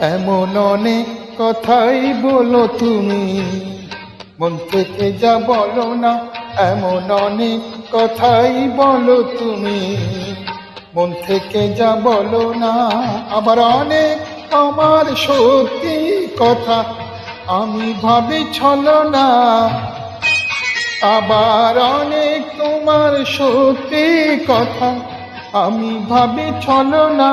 এমন অনেক কথাই বলো তুমি, মন থেকে যা বলো না। এমন অনেক কথাই বলো তুমি, মন থেকে যা বলো না। আবার অনেক আমার সত্যি কথা আমি ভাবি ছলনা। আবার অনেক তোমার সত্যি কথা আমি ভাবি ছলনা।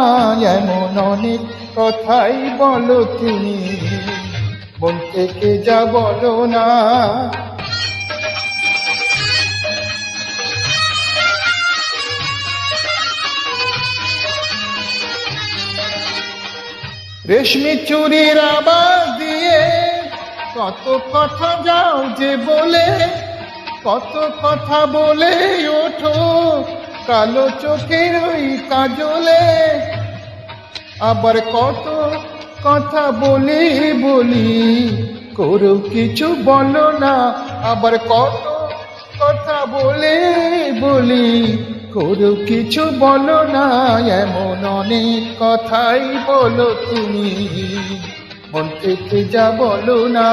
এমন অনেক কথাই বলো তুমি, মন থেকে যা বলো না। রেশমি চুরির আওয়াজ দিয়ে কত কথা যাও যে বলে, কত কথা বলে ওঠো কালো চোখের ওই কাজলে। আবার কত কথা বলি বলি করো কিছু বলো না। আবার কত কথা বলে বলি করো কিছু বলো না। এমন অনেক কথাই বলো তুমি, মন থেকে যা বলো না।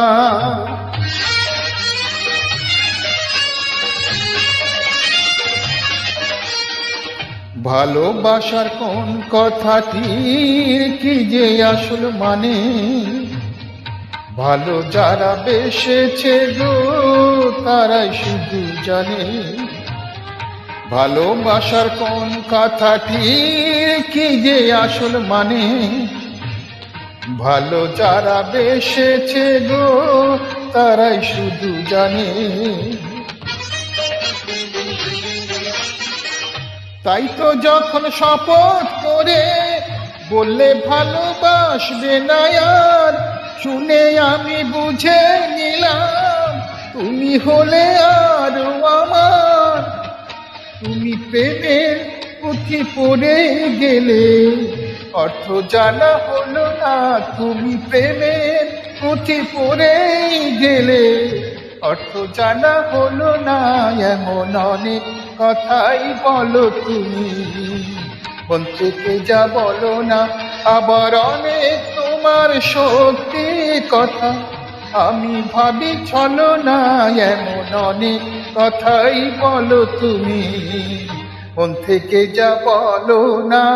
ভালোবাসার কোন কথাটির কি যে আসল মানে, ভালো যারা বেসেছে গো তারাই শুধু জানে। ভালোবাসার কোন কথাটির কি যে আসল মানে, ভালো যারা বেসেছে গো তারাই শুধু জানে। তাই তো যখন শপথ করে বললে ভালোবাসবে না আর, শুনে আমি বুঝে নিলাম তুমি হলে আরো আমার। তুমি প্রেমের পুঁথি পড়ে গেলে অর্থ জানা হলো না। তুমি প্রেমের পুঁথি পড়ে গেলে অর্থ জানা হলো না। এমন অনেক কথাই বলো তুমি, মন থেকে যা বলো না। আবার অনেক তোমার সত্যি কথা আমি ভাবি ছলনা। এমন অনেক কথাই বলো তুমি, মন থেকে যা বলো না।